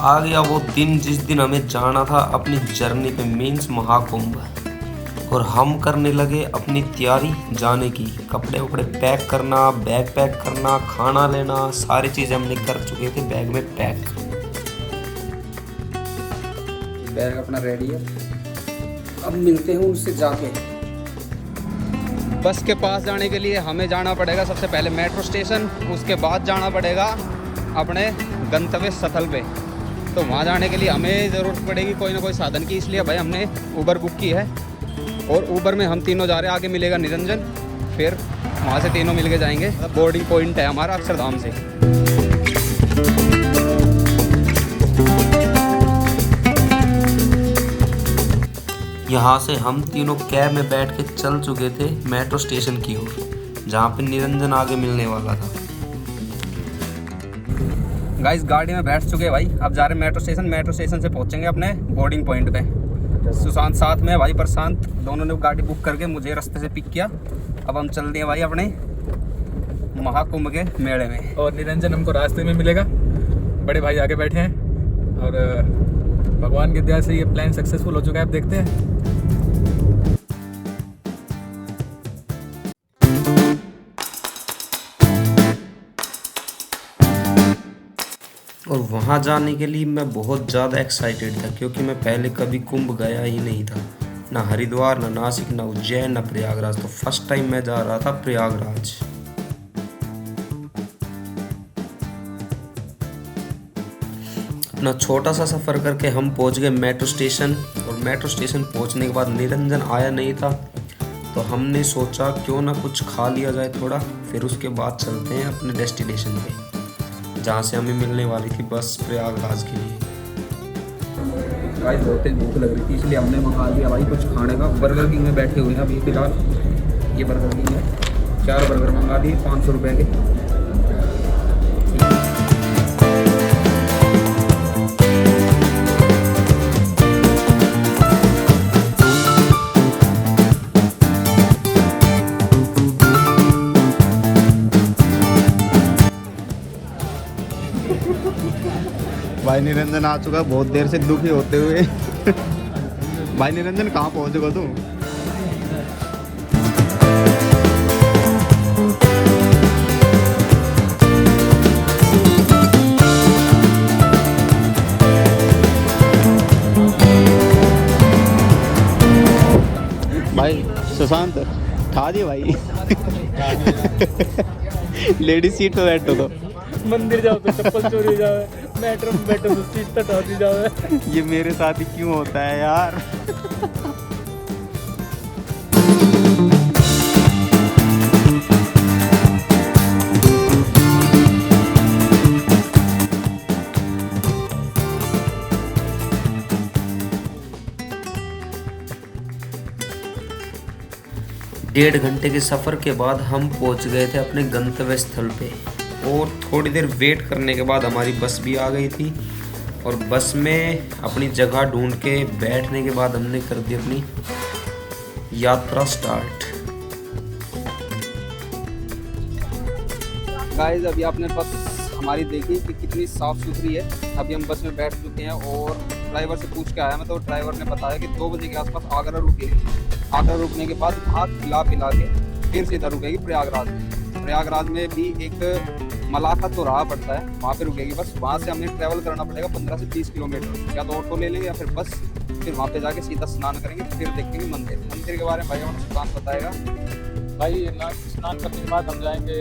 आ गया वो दिन जिस दिन हमें जाना था अपनी जर्नी पे, मीन्स महाकुंभ। और हम करने लगे अपनी तैयारी जाने की। कपड़े वपड़े पैक करना, बैग पैक करना, खाना लेना, सारी चीज़ें हमने कर चुके थे बैग में पैक। बैग अपना रेडी है, अब मिलते हैं उनसे जाके। बस के पास जाने के लिए हमें जाना पड़ेगा सबसे पहले मेट्रो स्टेशन, उसके बाद जाना पड़ेगा अपने गंतव्य स्थल पे। तो वहाँ जाने के लिए हमें ज़रूरत पड़ेगी कोई ना कोई साधन की, इसलिए भाई हमने उबर बुक की है। और उबर में हम तीनों जा रहे हैं, आगे मिलेगा निरंजन, फिर वहाँ से तीनों मिल के जाएंगे। बोर्डिंग पॉइंट है हमारा अक्षरधाम से। यहाँ से हम तीनों कैब में बैठ के चल चुके थे मेट्रो स्टेशन की ओर, जहाँ पे निरंजन आगे मिलने वाला था। गाइस गाड़ी में बैठ चुके हैं भाई, अब जा रहे हैं मेट्रो स्टेशन। मेट्रो स्टेशन से पहुँचेंगे अपने बोर्डिंग पॉइंट पे। सुशांत साथ में है भाई, प्रशांत, दोनों ने गाड़ी बुक करके मुझे रास्ते से पिक किया। अब हम चल दिए भाई अपने महाकुंभ के मेले में। और निरंजन हमको रास्ते में मिलेगा, बड़े भाई आगे बैठे हैं। और भगवान की दया से ये प्लान सक्सेसफुल हो चुका है, अब देखते हैं। और वहाँ जाने के लिए मैं बहुत ज़्यादा एक्साइटेड था, क्योंकि मैं पहले कभी कुंभ गया ही नहीं था। ना हरिद्वार, ना नासिक, ना उज्जैन, ना प्रयागराज। तो फर्स्ट टाइम मैं जा रहा था प्रयागराज। अपना छोटा सा सफ़र करके हम पहुँच गए मेट्रो स्टेशन। और मेट्रो स्टेशन पहुँचने के बाद निरंजन आया नहीं था, तो हमने सोचा क्यों ना कुछ खा लिया जाए थोड़ा, फिर उसके बाद चलते हैं अपने डेस्टिनेशन पे, जहाँ से हमें मिलने वाली थी बस प्रयागराज के लिए। गाइस बहुत तेज भूख लग रही थी, इसलिए हमने मंगा लिया भाई कुछ खाने का। बर्गर किंग में बैठे हुए हैं अभी फिलहाल, ये बर्गर किंग है। 4 बर्गर मंगा दिए 500 रुपये के। भाई निरंजन आ चुका बहुत देर से दुखी होते हुए। भाई निरंजन कहाँ पहुँचेगा तू? भाई सुशांत खा दिए भाई। लेडीज सीट पे बैठो तो। मंदिर जाओ तो चप्पल चोरी हो जाए, मेट्रो में बैठो तो सीट तक हट जाओ। ये मेरे साथ ही क्यों होता है यार? डेढ़ घंटे के सफ़र के बाद हम पहुंच गए थे अपने गंतव्य स्थल पे। और थोड़ी देर वेट करने के बाद हमारी बस भी आ गई थी। और बस में अपनी जगह ढूंढ के बैठने के बाद हमने कर दी अपनी यात्रा स्टार्ट। गाइस अभी आपने बस हमारी देखी कि कितनी साफ़ सुथरी है। अभी हम बस में बैठ चुके हैं और ड्राइवर से पूछ के आया मैं, तो ड्राइवर ने बताया कि 2 बजे के आसपास आगरा रुकेगी। आगरा रुकने के बाद वहाँ खिला पिला के फिर सीधा रुकेगी प्रयागराज में। प्रयागराज में भी एक मलाखा तो रहा पड़ता है, वहाँ पे रुकेगी बस। वहाँ से हमें ट्रैवल करना पड़ेगा 15 से 30 किलोमीटर, या तो ऑटो ले लेंगे या फिर बस। फिर वहाँ पे जाके सीधा स्नान करेंगे, फिर देखेंगे मंदिर। मंदिर के बारे में भाई हमें सुशांत बताएगा। भाई स्नान करने के बाद हम जाएंगे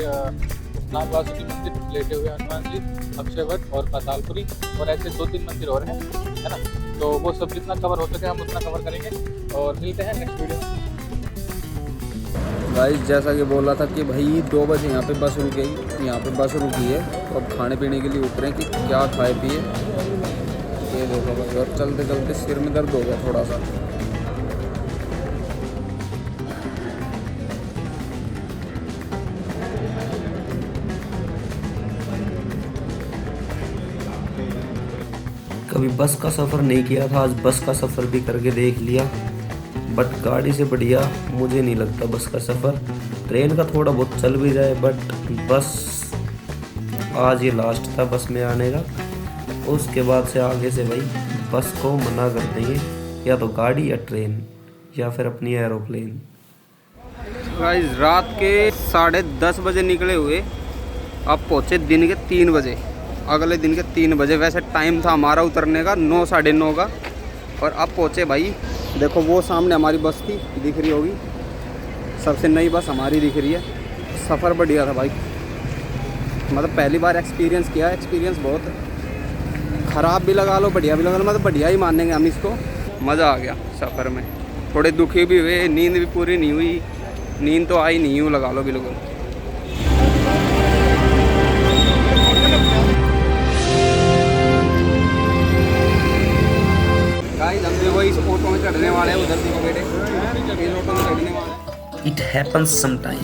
नाग वासुकी मंदिर, लेटे हुए हनुमान जी, अक्षयवट और पातालपुरी, और ऐसे 2-3 मंदिर और हैं, है ना। तो वो सब जितना कवर हो सके हम उतना कवर करेंगे, और मिलते हैं नेक्स्ट वीडियो में। गाइस जैसा कि बोला था कि भाई 2 बजे यहाँ पे बस रुकेगी, यहाँ पे बस रुकी है। तो अब खाने पीने के लिए उतरे कि क्या खाए पिए। ये देखो भाई, और चलते चलते सिर में दर्द हो गया थोड़ा सा। कभी बस का सफ़र नहीं किया था, आज बस का सफ़र भी करके देख लिया। बट गाड़ी से बढ़िया मुझे नहीं लगता बस का सफ़र। ट्रेन का थोड़ा बहुत चल भी जाए, बट बस आज ये लास्ट था बस में आने का। उसके बाद से आगे से भाई बस को मना कर देंगे, या तो गाड़ी या ट्रेन या फिर अपनी एरोप्लेन। गाइस रात के 10:30 बजे निकले हुए, अब पहुँचे दिन के 3 बजे, अगले दिन के 3 बजे। वैसे टाइम था हमारा उतरने का 9 साढ़े 9 का, और अब पहुँचे भाई। देखो वो सामने हमारी बस थी, दिख रही होगी, सबसे नई बस हमारी दिख रही है। सफ़र बढ़िया था भाई, मतलब पहली बार एक्सपीरियंस किया। एक्सपीरियंस बहुत ख़राब भी लगा लो, बढ़िया भी लगा लो, मतलब बढ़िया ही मानेंगे हम इसको। मज़ा आ गया सफ़र में। थोड़े दुखी भी हुए, नींद भी पूरी नहीं हुई, नींद तो आई नहीं, यूँ लगा लो बिल्कुल। गाइस हम देखो इस ऑटो में चढ़ने वाले हैं, उधर देखो बेटे, इस ऑटो में चढ़ने वाले हैं। इट हैपन्स समटाइम,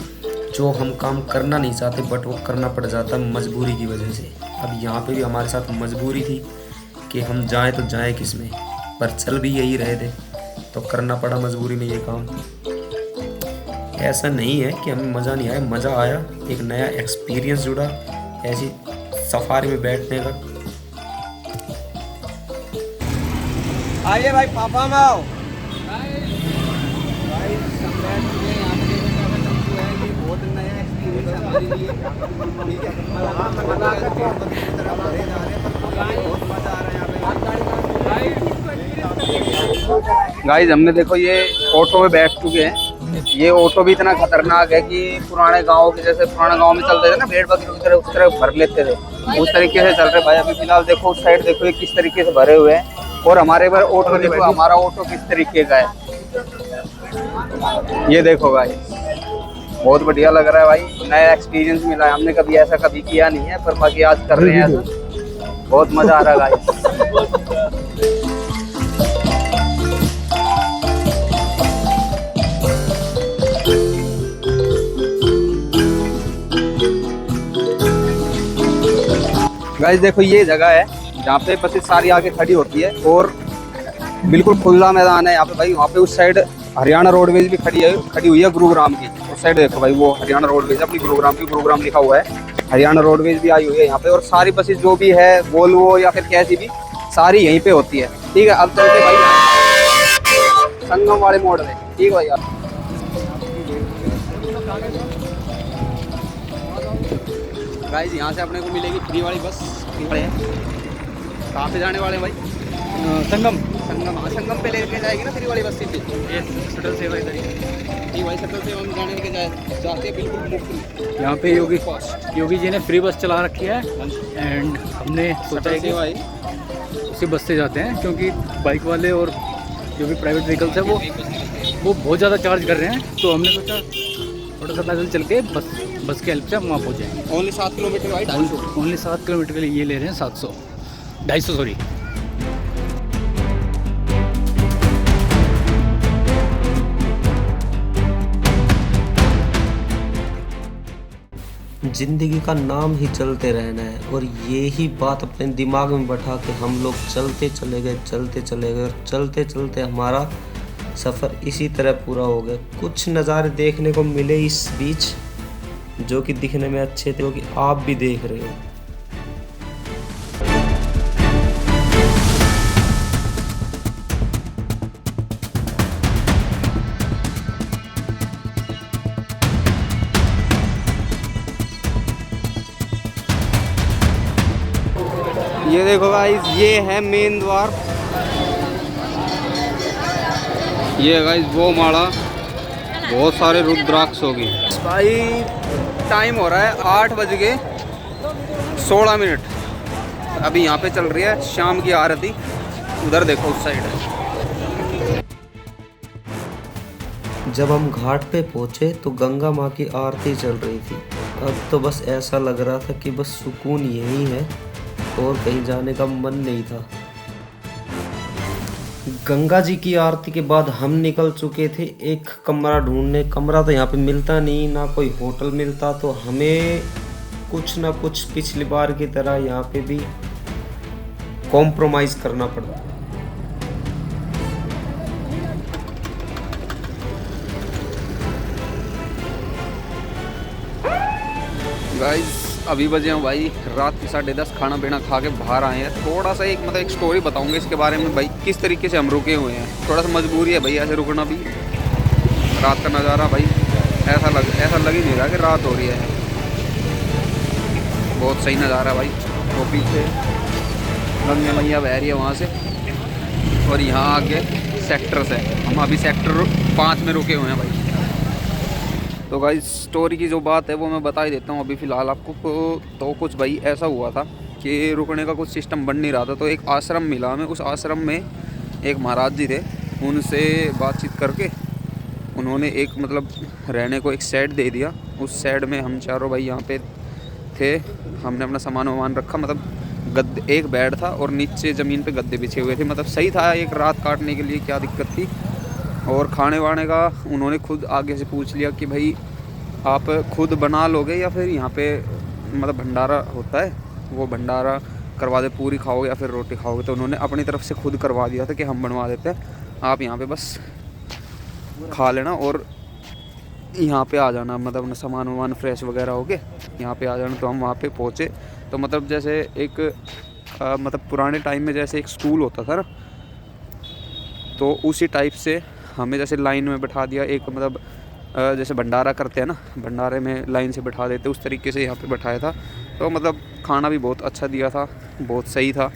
जो हम काम करना नहीं चाहते बट वो करना पड़ जाता है मजबूरी की वजह से। अब यहाँ पे भी हमारे साथ मजबूरी थी कि हम जाएं तो जाएं किस में, पर चल भी यही रहे थे तो करना पड़ा मजबूरी में ये काम। ऐसा नहीं है कि हमें मज़ा नहीं आया, मज़ा आया, एक नया एक्सपीरियंस जुड़ा ऐसी सफारी में बैठने का। आइए भाई पापा में आओ। बहुत नया एक्सपीरियंस है हमारे लिए, ठीक है। गाइस हमने देखो ये ऑटो में बैठ चुके हैं। ये ऑटो भी इतना खतरनाक है कि पुराने गांव के जैसे, पुराने गांव में चलते थे ना भेड़ बकरी की तरह, उस तरह भर लेते थे, उस तरीके से चल रहे भाई। अभी फिलहाल देखो उस साइड देखो ये किस तरीके से भरे हुए हैं, और हमारे पर ऑटो देखो, हमारा ऑटो किस तरीके का है, ये देखो भाई। बहुत बढ़िया लग रहा है भाई, नया एक्सपीरियंस मिला है, हमने कभी ऐसा कभी किया नहीं है, पर बाकी आज कर रहे हैं ऐसा। बहुत मजा आ रहा है गाइस। गाइस देखो ये जगह है जहाँ पे बसें सारी आके खड़ी होती है, और बिल्कुल खुला मैदान है यहाँ पे भाई। वहाँ पे उस साइड हरियाणा रोडवेज भी खड़ी हुई है गुरुग्राम की। उस साइड देखो भाई, वो हरियाणा रोडवेज अपनी गुरुग्राम लिखा हुआ है, हरियाणा रोडवेज भी आई हुई है यहाँ पे। और सारी बसेस जो भी है, वोल्वो या फिर कैसी भी, सारी यहीं पे होती है, ठीक है। अब चलते भाई संगम वाले मोड़ में, ठीक है भाई। गाइस यहाँ से अपने को मिलेगी फ्री वाली बस। कहाँ पे जाने वाले हैं भाई? संगम। हाँ संगम पे लेके जाएगी ना फ्री वाली बस सीधे। ये शटल सेवा इधर ही भाई, शटल सेवा में जाने के जाते हैं बिल्कुल मुफ्त। यहाँ पे योगी जी ने फ्री बस चला रखी है, एंड हमने सोचा है कि उसी बस से जाते हैं, क्योंकि बाइक वाले और जो भी प्राइवेट व्हीकल्स है वो बहुत ज़्यादा चार्ज कर रहे हैं। तो हमने सोचा थोड़ा सा पैदल चल के बस के हेल्प से हम वहाँ पहुँचे। ओनली 7 किलोमीटर भाई, 250। ओनली 7 किलोमीटर के लिए ये ले रहे हैं 250 सॉरी। जिंदगी का नाम ही चलते रहना है, और ये ही बात अपने दिमाग में बैठा के हम लोग चलते चले गए, और चलते चलते हमारा सफ़र इसी तरह पूरा हो गया। कुछ नज़ारे देखने को मिले इस बीच जो कि दिखने में अच्छे थे, जो कि आप भी देख रहे हो। ये देखो गाइस, ये है मेन द्वार, ये गाइस वो माला, बहुत सारे रुद्राक्ष होगी भाई। टाइम हो रहा है 8:16। अभी यहाँ पे चल रही है शाम की आरती, उधर देखो उस साइड है। जब हम घाट पे पहुँचे तो गंगा माँ की आरती चल रही थी। अब तो बस ऐसा लग रहा था कि बस सुकून यही है और कहीं जाने का मन नहीं था। गंगा जी की आरती के बाद हम निकल चुके थे एक कमरा ढूंढने। कमरा तो यहाँ पे मिलता नहीं, ना कोई होटल मिलता, तो हमें कुछ ना कुछ पिछली बार की तरह यहाँ पे भी कॉम्प्रोमाइज़ करना पड़ता। गाइस अभी बजे हैं भाई रात के 10:30, खाना पीना खा के बाहर आए हैं। थोड़ा सा एक स्टोरी बताऊंगा इसके बारे में भाई, किस तरीके से हम रुके हुए हैं। थोड़ा सा मजबूरी है भाई ऐसे रुकना भी। रात का नज़ारा भाई ऐसा लग ही नहीं रहा कि रात हो रही है। बहुत सही नज़ारा है भाई। वो पीछे गंगे मैया बह रही है वहाँ से, और यहाँ आगे सेक्टर्स है। हम अभी सेक्टर 5 में रुके हुए हैं भाई। तो भाई स्टोरी की जो बात है वो मैं बता ही देता हूँ अभी फ़िलहाल आपको। तो कुछ भाई ऐसा हुआ था कि रुकने का कुछ सिस्टम बन नहीं रहा था, तो एक आश्रम मिला हमें। उस आश्रम में एक महाराज जी थे, उनसे बातचीत करके उन्होंने एक मतलब रहने को एक शेड दे दिया। उस शेड में हम चारों भाई यहाँ पे थे। हमने अपना सामान वामान रखा, मतलब गद्दे, एक बेड था और नीचे ज़मीन पे गद्दे बिछे हुए थे। मतलब सही था एक रात काटने के लिए, क्या दिक्कत थी। और खाने वाने का उन्होंने खुद आगे से पूछ लिया कि भाई आप खुद बना लोगे या फिर यहाँ पे मतलब भंडारा होता है वो भंडारा करवा दे, पूरी खाओगे या फिर रोटी खाओगे। तो उन्होंने अपनी तरफ से खुद करवा दिया था कि हम बनवा देते हैं, आप यहाँ पे बस खा लेना और यहाँ पे आ जाना, मतलब अपना सामान वामान फ्रेश वगैरह हो गए यहाँ पे आ जाना। तो हम वहाँ पे पहुँचे। तो मतलब जैसे एक मतलब पुराने टाइम में जैसे एक स्कूल होता था ना, तो उसी टाइप से हमें जैसे लाइन में बैठा दिया। एक मतलब जैसे भंडारा करते हैं ना, भंडारे में लाइन से बैठा देते, उस तरीके से यहाँ पे बैठाया था। तो मतलब खाना भी बहुत अच्छा दिया था, बहुत सही था।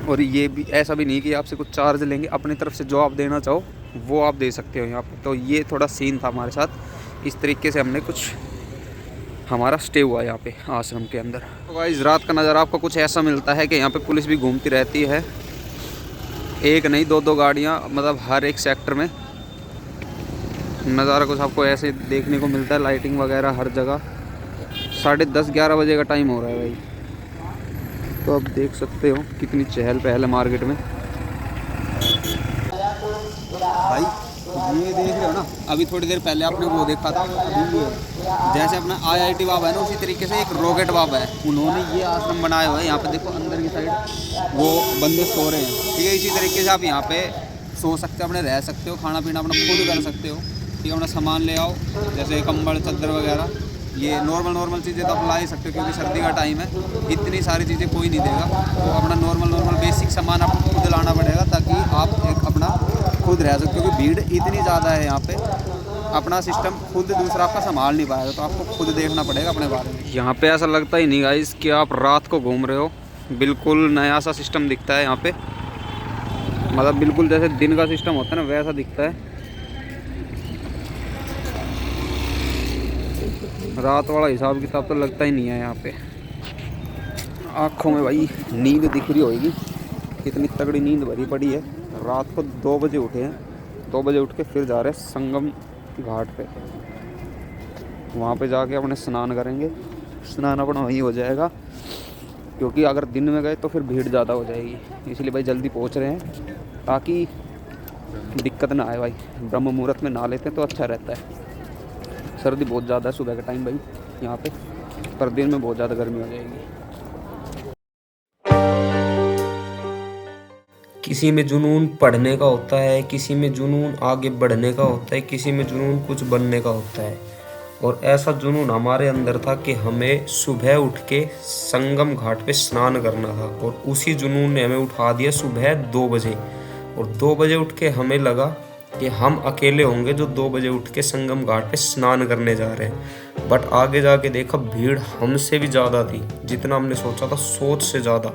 और ये भी ऐसा भी नहीं कि आपसे कुछ चार्ज लेंगे, अपनी तरफ से जो आप देना चाहो वो आप दे सकते हो यहाँ पे। तो ये थोड़ा सीन था हमारे साथ। इस तरीके से हमने कुछ हमारा स्टे हुआ यहाँ पे आश्रम के अंदर। तो गाइस रात का नज़ारा आपको कुछ ऐसा मिलता है कि यहाँ पे पुलिस भी घूमती रहती है, एक नहीं 2-2 गाड़ियाँ, मतलब हर एक सेक्टर में। नज़ारा कुछ आपको ऐसे देखने को मिलता है, लाइटिंग वगैरह हर जगह। 10:30-11 बजे का टाइम हो रहा है भाई। तो आप देख सकते हो कितनी चहल पहल है मार्केट में भाई। ये देख रहे हो ना, अभी थोड़ी देर पहले आपने वो देखा था, जैसे अपना IIT बाबा है ना, उसी तरीके से एक रॉकेट बाबा है। उन्होंने ये आश्रम बनाया हुआ है। यहाँ पे देखो अंदर की साइड वो बंदे सो रहे हैं, ठीक है। इसी तरीके से आप यहाँ पे सो सकते हो, अपने रह सकते हो, खाना पीना अपना खुद कर सकते हो, ठीक है। अपना सामान ले आओ, जैसे कंबल चादर वगैरह, ये नॉर्मल चीज़ें तो आप ला ही सकते हो, क्योंकि सर्दी का टाइम है, इतनी सारी चीज़ें कोई नहीं देगा। तो अपना नॉर्मल बेसिक सामान आपको खुद लाना पड़ेगा, ताकि आप एक अपना खुद रह सकते हो। क्योंकि भीड़ इतनी ज़्यादा है यहाँ पे, अपना सिस्टम खुद दूसरा आपका संभाल नहीं पाएगा, तो आपको खुद देखना पड़ेगा अपने बारे में। यहाँ पे ऐसा लगता ही नहीं गाइस कि आप रात को घूम रहे हो, बिल्कुल नया सा सिस्टम दिखता है यहाँ पे। मतलब बिल्कुल जैसे दिन का सिस्टम होता है ना, वैसा दिखता है। रात वाला हिसाब किताब तो लगता ही नहीं है यहाँ पे। आँखों में भाई नींद दिख रही होगी, कितनी तगड़ी नींद भरी पड़ी है। रात को 2 बजे उठे हैं, 2 बजे उठ के फिर जा रहे हैं संगम घाट पे। वहाँ पे जाके अपने स्नान करेंगे, स्नान अपना वहीं हो जाएगा, क्योंकि अगर दिन में गए तो फिर भीड़ ज़्यादा हो जाएगी। इसलिए भाई जल्दी पहुँच रहे हैं ताकि दिक्कत ना आए भाई। ब्रह्म मुहूर्त में नहा लेते हैं तो अच्छा रहता है। सर्दी बहुत ज़्यादा है सुबह का टाइम भाई यहाँ पे, पर दिन में बहुत ज़्यादा गर्मी हो जाएगी। किसी में जुनून पढ़ने का होता है, किसी में जुनून आगे बढ़ने का होता है, किसी में जुनून कुछ बनने का होता है। और ऐसा जुनून हमारे अंदर था कि हमें सुबह उठ के संगम घाट पे स्नान करना था। और उसी जुनून ने हमें उठा दिया सुबह 2 बजे। और 2 बजे उठ के हमें लगा कि हम अकेले होंगे जो 2 बजे उठ के संगम घाट पे स्नान करने जा रहे हैं। बट आगे जाके देखा भीड़ हमसे भी ज़्यादा थी, जितना हमने सोचा था सोच से ज़्यादा।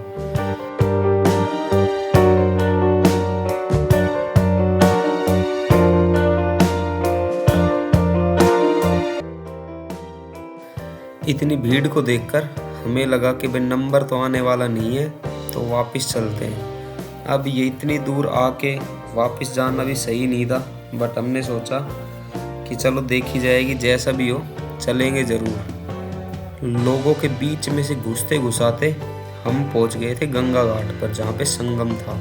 इतनी भीड़ को देखकर हमें लगा कि भाई नंबर तो आने वाला नहीं है, तो वापस चलते हैं। अब ये इतनी दूर आके वापस जाना भी सही नहीं था, बट हमने सोचा कि चलो देखी जाएगी, जैसा भी हो चलेंगे ज़रूर। लोगों के बीच में से घुसते घुसाते हम पहुंच गए थे गंगा घाट पर, जहाँ पे संगम था।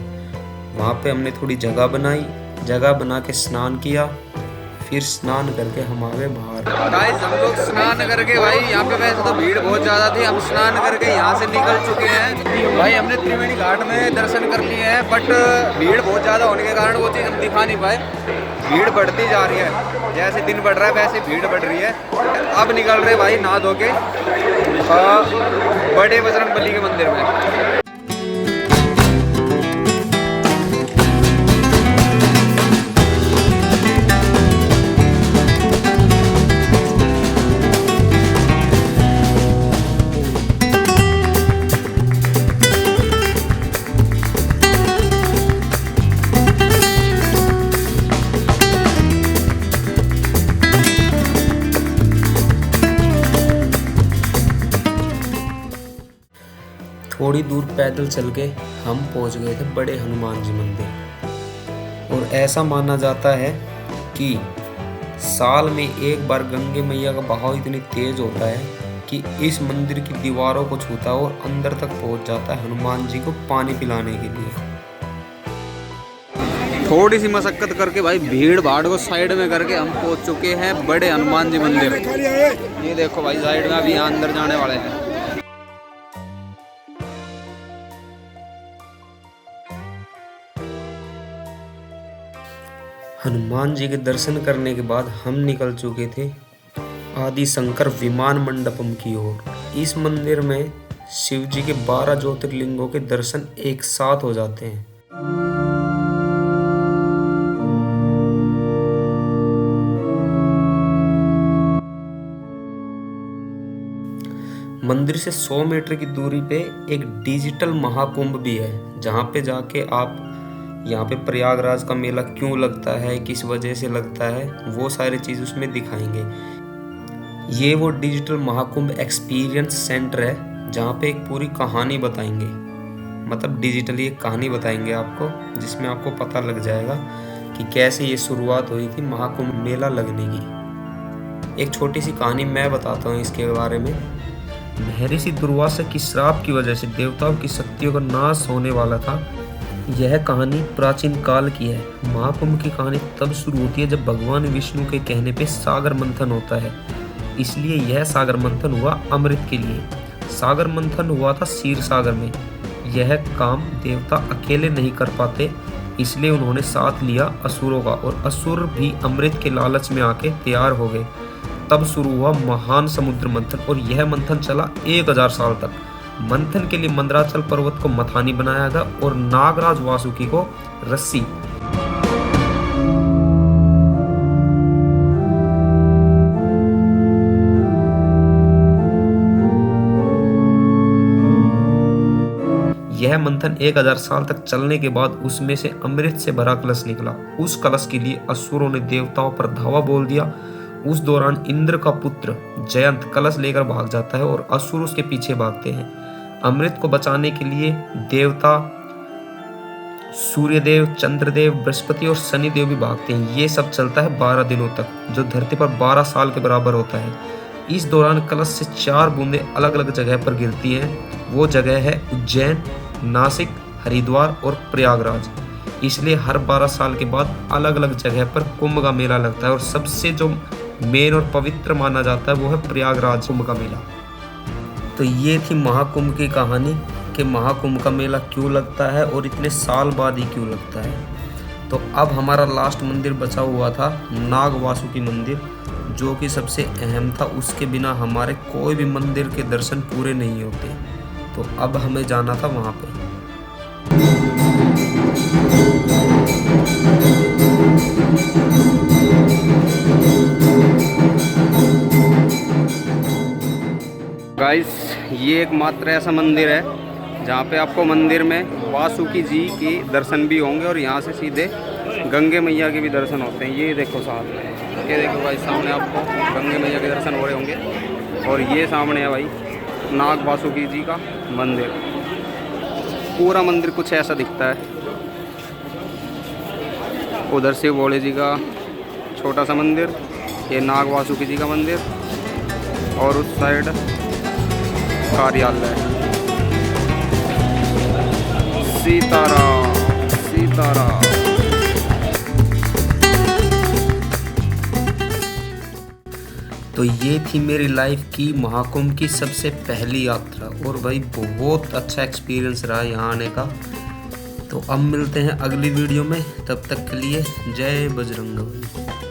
वहाँ पे हमने थोड़ी जगह बनाई, जगह बना के स्नान किया, फिर स्नान करके हम आ गए बाहर। गाइस हम लोग स्नान करके भाई, यहाँ पे वैसे तो भीड़ बहुत ज़्यादा थी, हम स्नान करके यहाँ से निकल चुके हैं भाई। हमने त्रिवेणी घाट में दर्शन कर लिए हैं, बट भीड़ बहुत ज़्यादा होने के कारण वो चीज़ हम दिखा नहीं पाए। भीड़ बढ़ती जा रही है, जैसे दिन बढ़ रहा है वैसे भीड़ बढ़ रही है। अब निकल रहे भाई नहा धो के बड़े बजरंगबली के मंदिर में। थोड़ी दूर पैदल चल के हम पहुंच गए थे बड़े हनुमान जी मंदिर। और ऐसा माना जाता है कि साल में एक बार गंगे मैया का बहाव इतनी तेज होता है कि इस मंदिर की दीवारों को छूता है और अंदर तक पहुंच जाता है हनुमान जी को पानी पिलाने के लिए। थोड़ी सी मशक्कत करके भाई भीड़ भाड़ को साइड में करके हम पहुंच चुके हैं बड़े हनुमान जी मंदिर। ये देखो भाई साइड में अभी यहाँ अंदर जाने वाले हैं। हनुमान जी के दर्शन करने के बाद हम निकल चुके थे आदि शंकर विमान मंडपम की ओर। इस मंदिर में शिव जी के 12 ज्योतिर्लिंगों के दर्शन एक साथ हो जाते हैं। मंदिर से 100 मीटर की दूरी पे एक डिजिटल महाकुंभ भी है, जहाँ पे जाके आप यहाँ पे प्रयागराज का मेला क्यों लगता है, किस वजह से लगता है, वो सारी चीज़ उसमें दिखाएंगे। ये वो डिजिटल महाकुंभ एक्सपीरियंस सेंटर है जहाँ पे एक पूरी कहानी बताएंगे, मतलब डिजिटली एक कहानी बताएंगे आपको, जिसमें आपको पता लग जाएगा कि कैसे ये शुरुआत हुई थी महाकुंभ मेला लगने की। एक छोटी सी कहानी मैं बताता हूँ इसके बारे में। महर्षि दुर्वासा की श्राप की वजह से देवताओं की शक्तियों का नाश होने वाला था। यह कहानी प्राचीन काल की है। महाकुंभ की कहानी तब शुरू होती है जब भगवान विष्णु के कहने पे सागर मंथन होता है, इसलिए यह सागर मंथन हुआ अमृत के लिए। सागर मंथन हुआ था क्षीर सागर में। यह काम देवता अकेले नहीं कर पाते, इसलिए उन्होंने साथ लिया असुरों का, और असुर भी अमृत के लालच में आके तैयार हो गए। तब शुरू हुआ महान समुद्र मंथन, और यह मंथन चला 1000 साल तक। मंथन के लिए मंदराचल पर्वत को मथानी बनाया गया और नागराज वासुकी को रस्सी। यह मंथन 1000 साल तक चलने के बाद उसमें से अमृत से भरा कलश निकला। उस कलश के लिए असुरों ने देवताओं पर धावा बोल दिया। उस दौरान इंद्र का पुत्र जयंत कलश लेकर भाग जाता है और असुर उसके पीछे भागते हैं। अमृत को बचाने के लिए देवता सूर्यदेव, चंद्रदेव, बृहस्पति और शनिदेव भी भागते हैं। ये सब चलता है 12 दिनों तक, जो धरती पर 12 साल के बराबर होता है। इस दौरान कलश से 4 बूंदें अलग अलग जगह पर गिरती हैं। वो जगह है उज्जैन, नासिक, हरिद्वार और प्रयागराज। इसलिए हर 12 साल के बाद अलग अलग जगह पर कुंभ का मेला लगता है, और सबसे जो मेन और पवित्र माना जाता है वो है प्रयागराज कुंभ का मेला। तो ये थी महाकुंभ की कहानी कि महाकुंभ का मेला क्यों लगता है और इतने साल बाद ही क्यों लगता है। तो अब हमारा लास्ट मंदिर बचा हुआ था नाग वासुकी मंदिर, जो कि सबसे अहम था। उसके बिना हमारे कोई भी मंदिर के दर्शन पूरे नहीं होते। तो अब हमें जाना था वहाँ पे। गाइस, ये एकमात्र ऐसा मंदिर है जहाँ पे आपको मंदिर में वासुकी जी के दर्शन भी होंगे और यहाँ से सीधे गंगे मैया के भी दर्शन होते हैं। ये देखो साथ में, ये देखो भाई सामने आपको गंगे मैया के दर्शन हो रहे होंगे। और ये सामने है भाई नाग वासुकी जी का मंदिर। पूरा मंदिर कुछ ऐसा दिखता है। उधर से भोले जी का छोटा सा मंदिर, ये नाग वासुकी जी का मंदिर, और उस साइड कार्यालय। सीताराम सीताराम। तो ये थी मेरी लाइफ की महाकुंभ की सबसे पहली यात्रा, और भाई बहुत अच्छा एक्सपीरियंस रहा यहाँ आने का। तो अब मिलते हैं अगली वीडियो में, तब तक के लिए जय बजरंगबली।